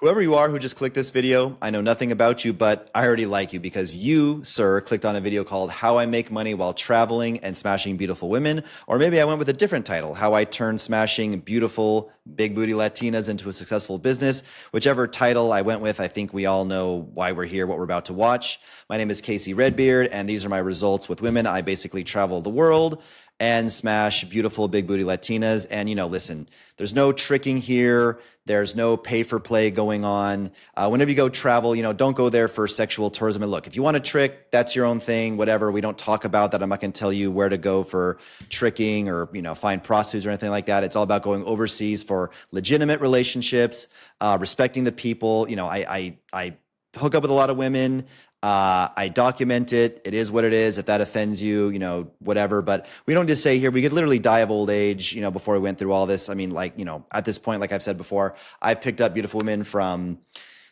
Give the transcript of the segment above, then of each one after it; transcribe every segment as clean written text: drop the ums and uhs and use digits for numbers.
Whoever you are who just clicked this video, I know nothing about you, but I already like you because you, sir, clicked on a video called How I Make Money While Traveling and Smashing Beautiful Women. Or maybe I went with a different title, How I Turn Smashing Beautiful Big Booty Latinas into a Successful Business. Whichever title I went with, I think we all know why we're here, what we're about to watch. My name is Casey Redbeard, and these are my results with women. I basically travel the world and smash beautiful big booty Latinas. And, listen, there's no tricking here. There's no pay for play going on. Whenever you go travel, don't go there for sexual tourism. And look, if you want to trick, that's your own thing, whatever. We don't talk about that. I'm not going to tell you where to go for tricking or, find prostitutes or anything like that. It's all about going overseas for legitimate relationships, respecting the people. I hook up with a lot of women. I document it. It is what it is. If that offends you, whatever. But we don't just say here, we could literally die of old age, before we went through all this. I mean, at this point, like I've said before, I've picked up beautiful women from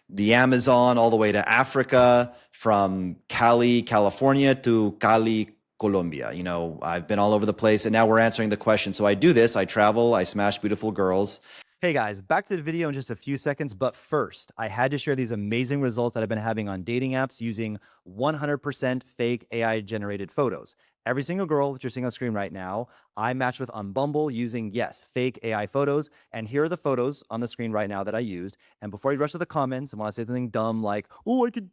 the Amazon all the way to Africa, from Cali, California to Cali, Colombia. I've been all over the place, and now we're answering the question. So I do this. I travel. I smash beautiful girls. Hey guys, back to the video in just a few seconds, but first, I had to share these amazing results that I've been having on dating apps using 100% fake AI-generated photos. Every single girl that you're seeing on screen right now, I matched with on Bumble using, yes, fake AI photos, and here are the photos on the screen right now that I used. And before you rush to the comments and want to say something dumb like, oh, I could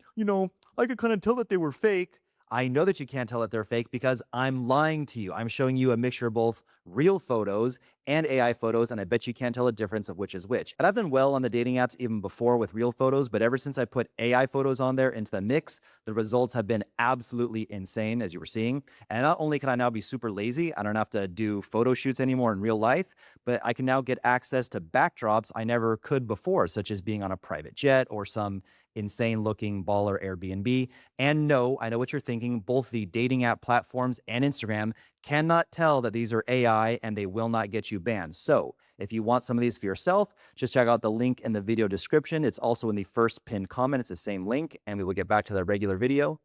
kind of tell that they were fake, I know that you can't tell that they're fake because I'm lying to you. I'm showing you a mixture of both real photos and AI photos, and I bet you can't tell the difference of which is which. And I've done well on the dating apps even before with real photos, but ever since I put AI photos on there into the mix, the results have been absolutely insane, as you were seeing. And not only can I now be super lazy, I don't have to do photo shoots anymore in real life, but I can now get access to backdrops I never could before, such as being on a private jet or some insane looking baller Airbnb. And no, I know what you're thinking. Both the dating app platforms and Instagram cannot tell that these are AI and they will not get you banned. So if you want some of these for yourself, just check out the link in the video description. It's also in the first pinned comment. It's the same link, and we will get back to the regular video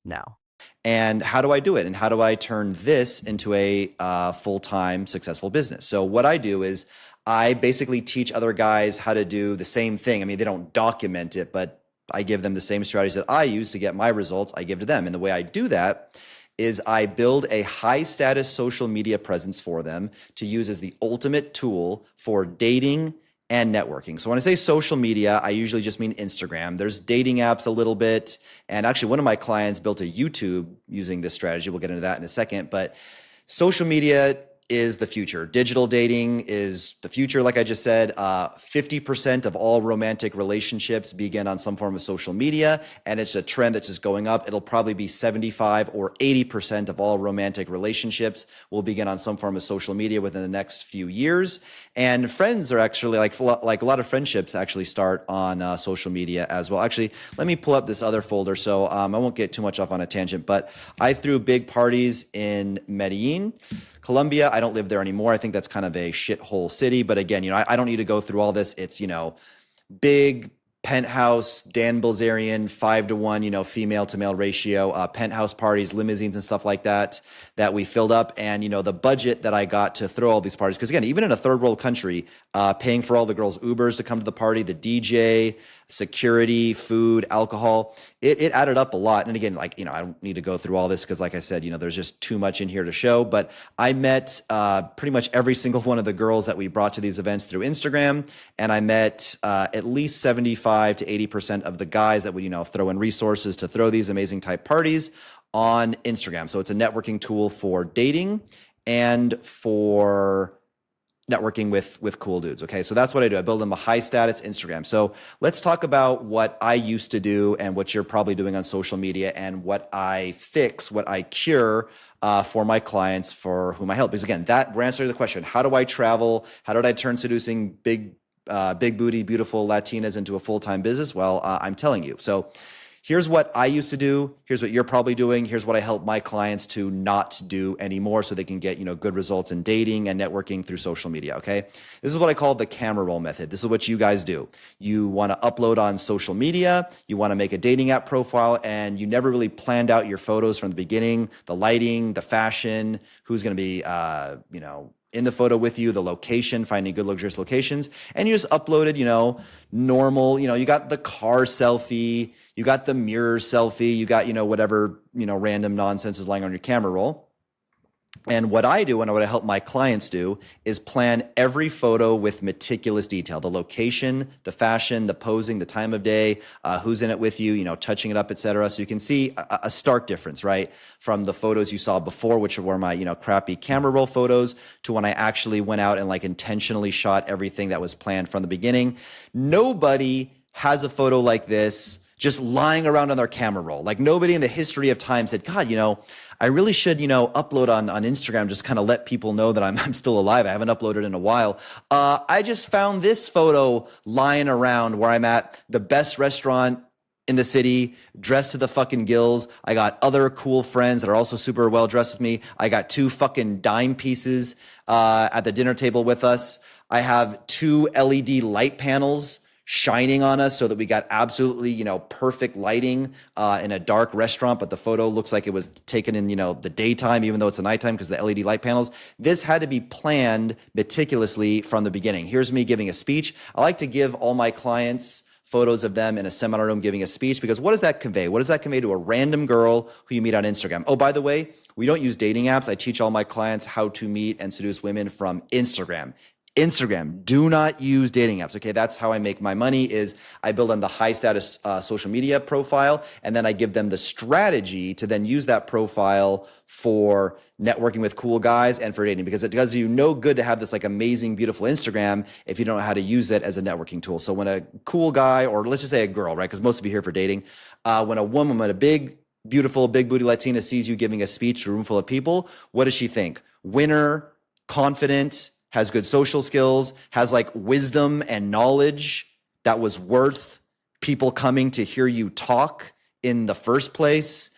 now. And how do I do it? And how do I turn this into a full-time successful business? So what I do is I basically teach other guys how to do the same thing. I mean, they don't document it, but I give them the same strategies that I use to get my results, I give to them. And the way I do that is I build a high status social media presence for them to use as the ultimate tool for dating and networking. So when I say social media, I usually just mean Instagram. There's dating apps a little bit. And actually one of my clients built a YouTube using this strategy. We'll get into that in a second, but social media is the future. Digital dating is the future. Like I just said, 50% of all romantic relationships begin on some form of social media, and it's a trend that's just going up. It'll probably be 75 or 80% of all romantic relationships will begin on some form of social media within the next few years. And friends are actually like a lot of friendships actually start on social media as well. Actually, let me pull up this other folder. So I won't get too much off on a tangent, but I threw big parties in Medellin, Colombia. I don't live there anymore. I think that's kind of a shithole city. But again, I don't need to go through all this. It's, big penthouse, Dan Bilzerian, 5-to-1, female to male ratio, penthouse parties, limousines and stuff like that we filled up. And, the budget that I got to throw all these parties, because again, even in a third world country, paying for all the girls' Ubers to come to the party, the DJ, security, food, alcohol, it added up a lot. And again, I don't need to go through all this because like I said, there's just too much in here to show, but I met pretty much every single one of the girls that we brought to these events through Instagram. And I met at least 75 to 80% of the guys that would, throw in resources to throw these amazing type parties on Instagram. So it's a networking tool for dating and for networking with cool dudes. Okay. So that's what I do. I build them a high status Instagram. So let's talk about what I used to do and what you're probably doing on social media and what I fix, what I cure for my clients for whom I help. Because again, we're answering the question, how do I travel? How did I turn seducing big booty, beautiful Latinas into a full-time business? Well, I'm telling you. So here's what I used to do. Here's what you're probably doing. Here's what I help my clients to not do anymore so they can get, good results in dating and networking through social media, okay? This is what I call the camera roll method. This is what you guys do. You want to upload on social media. You want to make a dating app profile, and you never really planned out your photos from the beginning, the lighting, the fashion, who's going to be, in the photo with you, the location, finding good luxurious locations, and you just uploaded, normal, you got the car selfie, you got the mirror selfie, you got, whatever, random nonsense is lying on your camera roll. And what I do and what I help my clients do is plan every photo with meticulous detail, the location, the fashion, the posing, the time of day, who's in it with you, touching it up, et cetera. So you can see a stark difference, right? From the photos you saw before, which were my, crappy camera roll photos, to when I actually went out and like intentionally shot everything that was planned from the beginning. Nobody has a photo like this just lying around on their camera roll. Like nobody in the history of time said, God, I really should, upload on Instagram, just kind of let people know that I'm still alive. I haven't uploaded in a while. I just found this photo lying around where I'm at the best restaurant in the city, dressed to the fucking gills. I got other cool friends that are also super well dressed with me. I got 2 fucking dime pieces at the dinner table with us. I have 2 LED light panels shining on us so that we got absolutely, perfect lighting in a dark restaurant, but the photo looks like it was taken in, the daytime, even though it's the nighttime because the LED light panels. This had to be planned meticulously from the beginning. Here's me giving a speech. I like to give all my clients photos of them in a seminar room giving a speech, because what does that convey? What does that convey to a random girl who you meet on Instagram? Oh, by the way, we don't use dating apps. I teach all my clients how to meet and seduce women from Instagram. Do not use dating apps. Okay, that's how I make my money. Is I build on the high status social media profile, and then I give them the strategy to then use that profile for networking with cool guys and for dating, because it does you no good to have this like amazing, beautiful Instagram if you don't know how to use it as a networking tool. So when a cool guy, or let's just say a girl, right? Because most of you here for dating, when a woman, when a big, beautiful, big booty Latina sees you giving a speech to a room full of people, what does she think? Winner, confident, has good social skills, has like wisdom and knowledge that was worth people coming to hear you talk in the first place,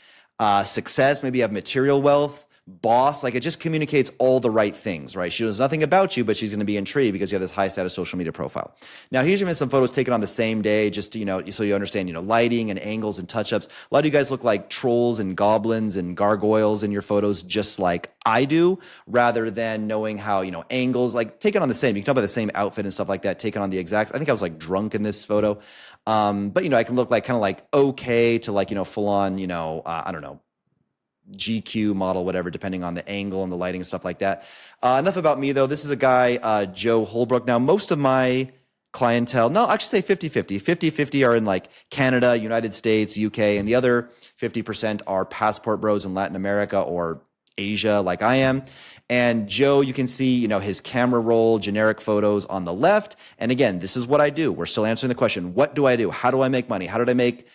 success, maybe you have material wealth, boss, like it just communicates all the right things, right? She knows nothing about you, but she's going to be intrigued because you have this high status social media profile. Now, here's even some photos taken on the same day, just to, so you understand, lighting and angles and touch-ups. A lot of you guys look like trolls and goblins and gargoyles in your photos, just like I do, rather than knowing how, angles, like taken on the same, you can tell by the same outfit and stuff like that, taken on the exact, I think I was like drunk in this photo. But, I can look like kind of like okay to like, full on, I don't know, GQ model, whatever, depending on the angle and the lighting and stuff like that. Enough about me, though. This is a guy, Joe Holbrook. Now, most of my clientele, no, I should say 50-50. 50-50 are in like Canada, United States, UK, and the other 50% are passport bros in Latin America or Asia, like I am. And Joe, you can see, his camera roll, generic photos on the left. And again, this is what I do. We're still answering the question, what do I do? How do I make money? How did I make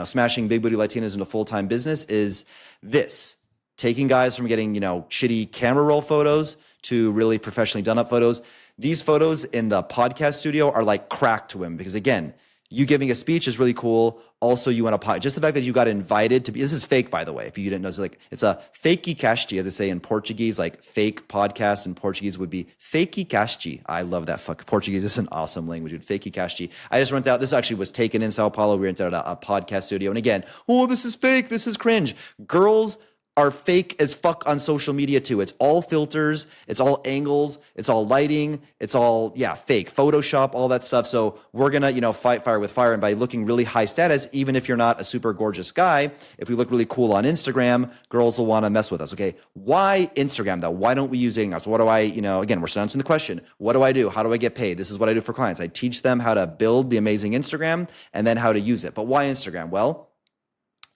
smashing big booty Latinas into full-time business? Is this taking guys from getting, shitty camera roll photos to really professionally done up photos. These photos in the podcast studio are like crack to him, because again, you giving a speech is really cool. Also, you want to just the fact that you got invited to be, this is fake, by the way, if you didn't know, it's a fakey casti, as they say in Portuguese, like fake podcast in Portuguese would be fakey casti. I love that Portuguese is an awesome language, dude. Fakey casti. I just rented out, this actually was taken in Sao Paulo. We rented out a podcast studio. And again, oh, this is fake. This is cringe. Girls are fake as fuck on social media too. It's all filters, it's all angles, it's all lighting, it's all, fake. Photoshop, all that stuff. So we're gonna, fight fire with fire. And by looking really high status, even if you're not a super gorgeous guy, if we look really cool on Instagram, girls will wanna mess with us, okay? Why Instagram though? Why don't we use dating apps? What do I, again, we're still answering the question, what do I do? How do I get paid? This is what I do for clients. I teach them how to build the amazing Instagram and then how to use it. But why Instagram? Well,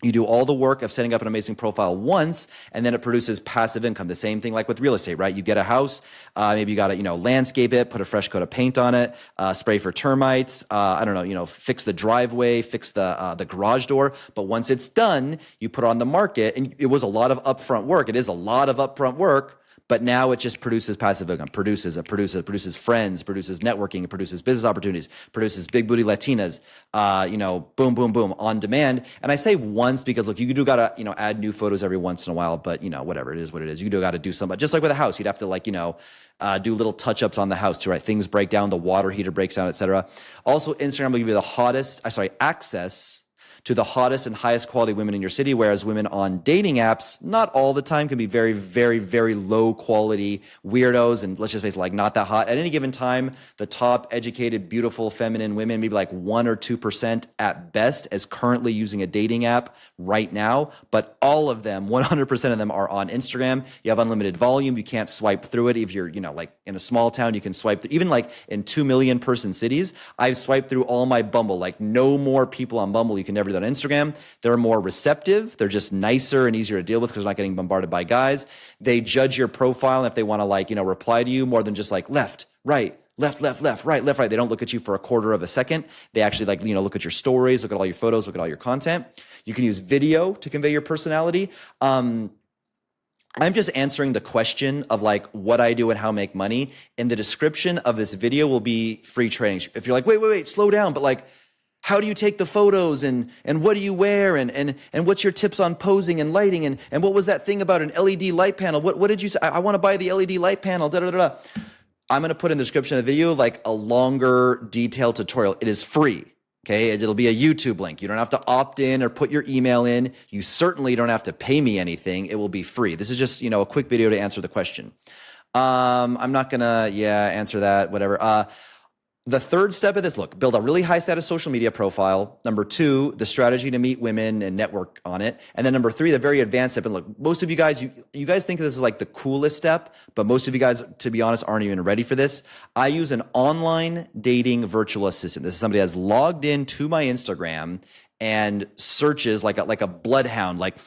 you do all the work of setting up an amazing profile once, and then it produces passive income. The same thing like with real estate, right? You get a house, maybe you got to, landscape it, put a fresh coat of paint on it, spray for termites, I don't know, fix the driveway, fix the garage door. But once it's done, you put it on the market, and it was a lot of upfront work. It is a lot of upfront work. But now it just produces passive income, produces friends, produces networking, it produces business opportunities, produces big booty Latinas, boom, boom, boom, on demand. And I say once because look, you do gotta, add new photos every once in a while, but whatever, it is what it is. You do gotta do something, just like with a house, you'd have to do little touch-ups on the house too, right? Things break down, the water heater breaks down, etc. Also, Instagram will give you the access to the hottest and highest quality women in your city, whereas women on dating apps, not all the time, can be very, very, very low quality weirdos, and let's just face it, like not that hot. At any given time, the top educated, beautiful, feminine women, maybe like 1 or 2% at best, as currently using a dating app right now, but all of them, 100% of them are on Instagram. You have unlimited volume. You can't swipe through it. If you're, like in a small town, you can swipe through, even like in 2 million person cities, I've swiped through all my Bumble, like no more people on Bumble. You can never do that on Instagram. They're more receptive. They're just nicer and easier to deal with because they're not getting bombarded by guys. They judge your profile if they want to reply to you more than just like left, right, left, right, left, right. They don't look at you for a quarter of a second. They actually look at your stories, look at all your photos, look at all your content. You can use video to convey your personality. I'm just answering the question of like what I do and how I make money. In the description of this video will be free training. If you're like, wait, slow down, but like, how do you take the photos and what do you wear and what's your tips on posing and lighting and what was that thing about an LED light panel? What did you say? I want to buy the LED light panel. Da da da. I'm going to put in the description of the video like a longer detailed tutorial. It is free. Okay, it'll be a YouTube link. You don't have to opt in or put your email in. You certainly don't have to pay me anything. It will be free. This is just, a quick video to answer the question. I'm not gonna, answer that, whatever. The third step of this, look, build a really high status social media profile. Number 2, the strategy to meet women and network on it. And then number 3, the very advanced step. And look, most of you guys, you guys think this is like the coolest step, but most of you guys, to be honest, aren't even ready for this. I use an online dating virtual assistant. This is somebody that's logged in to my Instagram and searches like a bloodhound, like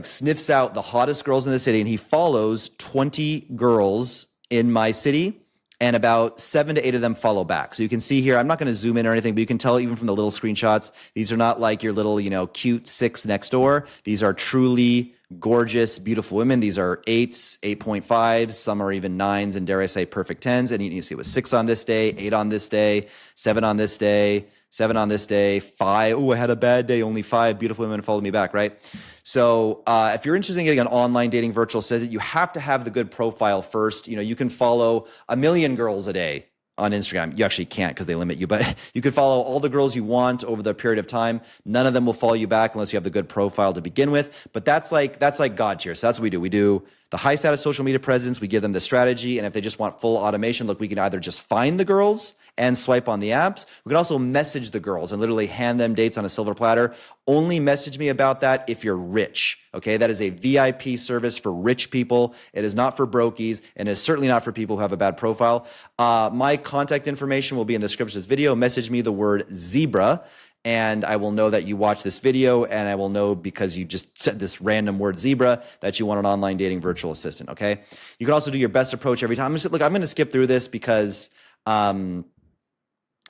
sniffs out the hottest girls in the city. And he follows 20 girls in my city, and about 7 to 8 of them follow back. So you can see here, I'm not going to zoom in or anything, but you can tell even from the little screenshots, these are not like your little, cute 6 next door. These are truly gorgeous, beautiful women. These are 8s, 8.5s, some are even 9s, and dare I say perfect 10s. And you see it was 6 on this day, 8 on this day, 7 on this day, 7 on this day, 5. Oh, I had a bad day. Only 5 beautiful women followed me back, right? So if you're interested in getting an online dating virtual assistant, you have to have the good profile first. You can follow 1 million girls a day on Instagram. You actually can't because they limit you, but you could follow all the girls you want over the period of time. None of them will follow you back unless you have the good profile to begin with. But that's like God tier. So that's what we do. We do the high status social media presence. We give them the strategy. And if they just want full automation, look, we can either just find the girls and swipe on the apps. We can also message the girls and literally hand them dates on a silver platter. Only message me about that if you're rich. Okay, that is a VIP service for rich people. It is not for brokies, and it is certainly not for people who have a bad profile. My contact information will be in the description of this video. Message me the word zebra, and I will know that you watched this video, and I will know because you just said this random word zebra that you want an online dating virtual assistant, okay? You can also do your best approach every time. I'm going to skip through this because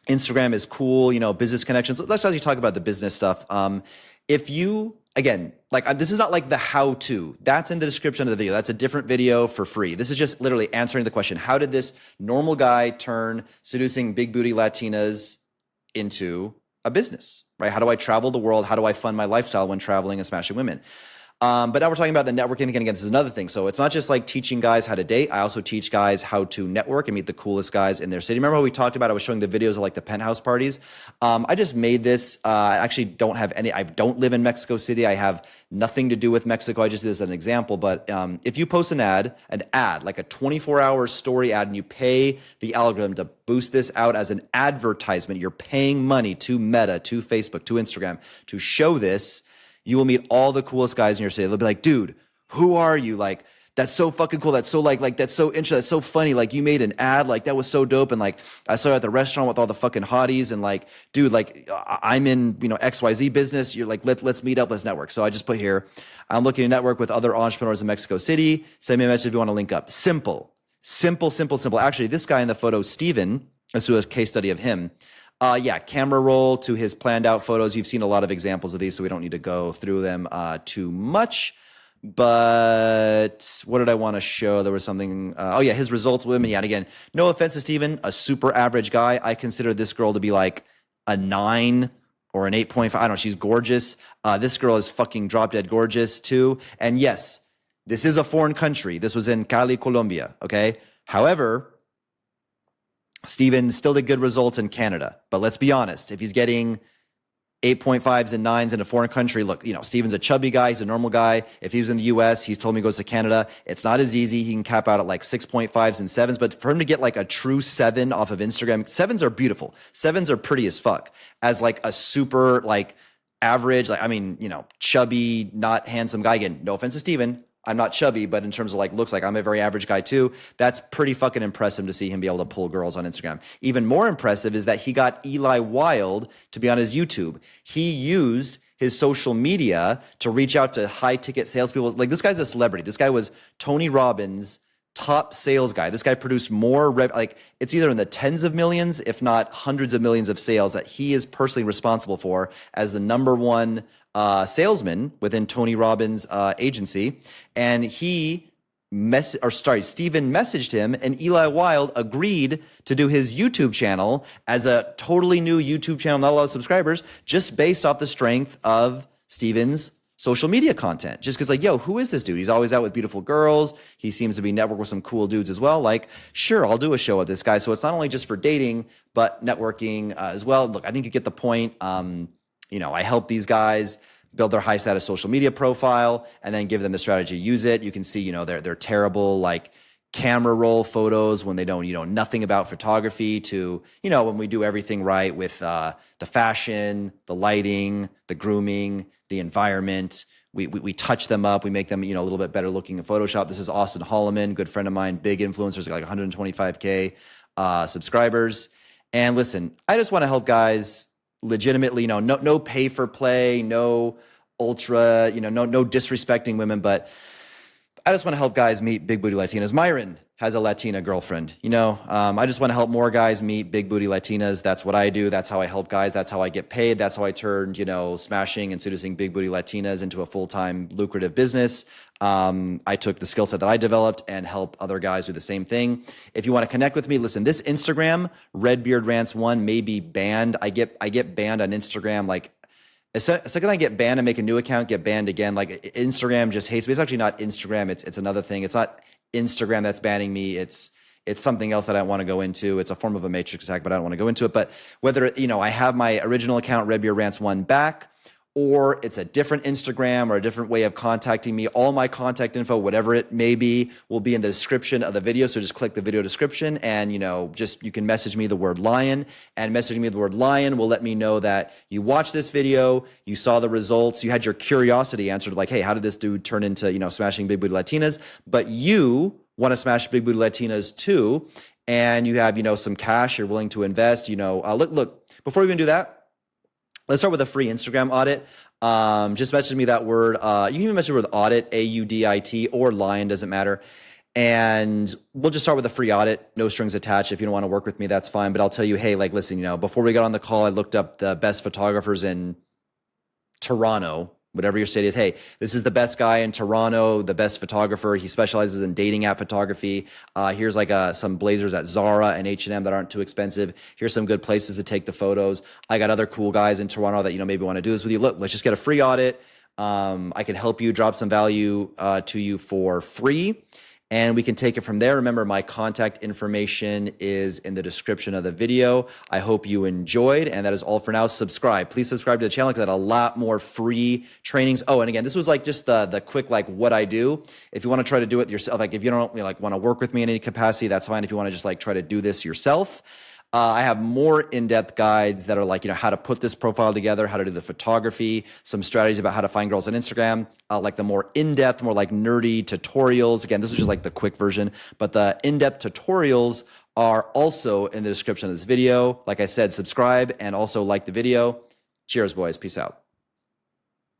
Instagram is cool, business connections. Let's actually talk about the business stuff. If you, again, this is not like the how-to. That's in the description of the video. That's a different video for free. This is just literally answering the question, how did this normal guy turn seducing big booty Latinas into a business, right? How do I travel the world? How do I fund my lifestyle when traveling and smashing women? But now we're talking about the networking. And again, this is another thing. So it's not just like teaching guys how to date. I also teach guys how to network and meet the coolest guys in their city. Remember how we talked about, I was showing the videos of like the penthouse parties. I just made this. I actually don't have any, I don't live in Mexico City. I have nothing to do with Mexico. I just did this as an example. But if you post an ad, like a 24-hour story ad, and you pay the algorithm to boost this out as an advertisement, you're paying money to Meta, to Facebook, to Instagram to show this. You will meet all the coolest guys in your city. They'll be like, dude, who are you? Like, that's so fucking cool. That's so that's so interesting. That's so funny. Like, you made an ad. Like, that was so dope. And like, I saw you at the restaurant with all the fucking hotties. And like, dude, like, I'm in, XYZ business. You're like, let's meet up. Let's network. So I just put here, I'm looking to network with other entrepreneurs in Mexico City. Send me a message if you want to link up. Simple. Actually, this guy in the photo, Steven, let's do a case study of him. Camera roll to his planned out photos. You've seen a lot of examples of these, so we don't need to go through them too much. But what did I want to show? There was something. His results with women. Yeah, and again, no offense to Steven, a super average guy. I consider this girl to be like a 9 or an 8.5. I don't know. She's gorgeous. This girl is fucking drop dead gorgeous too. And yes, this is a foreign country. This was in Cali, Colombia. Okay. However, Steven still did good results in Canada. But let's be honest, if he's getting 8.5s and 9s in a foreign country. Look, Steven's a chubby guy. He's a normal guy. If he was in the US, he's told me he goes to Canada. It's not as easy. He can cap out at like 6.5s and 7s. But for him to get like a true 7 off of Instagram, 7s are beautiful. 7s are pretty as fuck. As like a super like average, like, I mean, chubby, not handsome guy. Again, no offense to Steven. I'm not chubby, but in terms of like looks like I'm a very average guy too. That's pretty fucking impressive to see him be able to pull girls on Instagram. Even more impressive is that he got Eli Wild to be on his YouTube. He used his social media to reach out to high ticket salespeople. Like, this guy's a celebrity. This guy was Tony Robbins' top sales guy. This guy produced more like it's either in the tens of millions, if not hundreds of millions of sales that he is personally responsible for as the number one salesman within Tony Robbins' agency. And Steven messaged him, and Eli Wild agreed to do his YouTube channel as a totally new YouTube channel, not a lot of subscribers, just based off the strength of Steven's social media content. Just because, like, yo, who is this dude? He's always out with beautiful girls. He seems to be networked with some cool dudes as well. Like, sure, I'll do a show with this guy. So it's not only just for dating, but networking as well. Look, I think you get the point. I help these guys build their high status social media profile and then give them the strategy to use it. You can see, they're terrible, like, camera roll photos when they don't, nothing about photography to, when we do everything right with the fashion, the lighting, the grooming, the environment. We touch them up. We make them, a little bit better looking in Photoshop. This is Austin Holloman, good friend of mine, big influencers, like 125K subscribers. And listen, I just want to help guys legitimately, no pay for play, no ultra, no disrespecting women, but I just want to help guys meet big booty Latinas. Myron has a Latina girlfriend. I just want to help more guys meet big booty Latinas. That's what I do. That's how I help guys. That's how I get paid. That's how I turned, smashing and seducing big booty Latinas into a full-time lucrative business. I took the skill set that I developed and help other guys do the same thing. If you want to connect with me, listen, this Instagram, Redbeard Rants 1, may be banned. I get banned on Instagram, like, the second I get banned and make a new account, get banned again. Like, Instagram just hates me. It's actually not Instagram. It's another thing. It's not Instagram that's banning me. It's something else that I don't want to go into. It's a form of a matrix attack, but I don't want to go into it. But whether, I have my original account, Redbeard Rants 1, back, or it's a different Instagram or a different way of contacting me, all my contact info, whatever it may be, will be in the description of the video. So just click the video description and, you can message me the word lion, and messaging me the word lion will let me know that you watched this video, you saw the results, you had your curiosity answered, like, hey, how did this dude turn into, smashing big booty Latinas? But you want to smash big booty Latinas too, and you have, some cash you're willing to invest, look, before we even do that, let's start with a free Instagram audit. Just message me that word. You can even message me with audit, AUDIT, or lion, doesn't matter. And we'll just start with a free audit, no strings attached. If you don't want to work with me, that's fine. But I'll tell you, hey, like, listen, before we got on the call, I looked up the best photographers in Toronto, whatever your city is. Hey, this is the best guy in Toronto, the best photographer. He specializes in dating app photography. Here's like some blazers at Zara and H&M that aren't too expensive. Here's some good places to take the photos. I got other cool guys in Toronto that, maybe want to do this with you. Look, let's just get a free audit. I can help you drop some value to you for free, and we can take it from there. Remember, my contact information is in the description of the video. I hope you enjoyed, and that is all for now. Subscribe. Please subscribe to the channel because I have a lot more free trainings. Oh, and again, this was like just the quick, like, what I do. If you want to try to do it yourself, like if you don't want to work with me in any capacity, that's fine. If you want to just like try to do this yourself, I have more in-depth guides that are like, how to put this profile together, how to do the photography, some strategies about how to find girls on Instagram, like the more in-depth, more like nerdy tutorials. Again, this is just like the quick version, but the in-depth tutorials are also in the description of this video. Like I said, subscribe and also like the video. Cheers, boys. Peace out.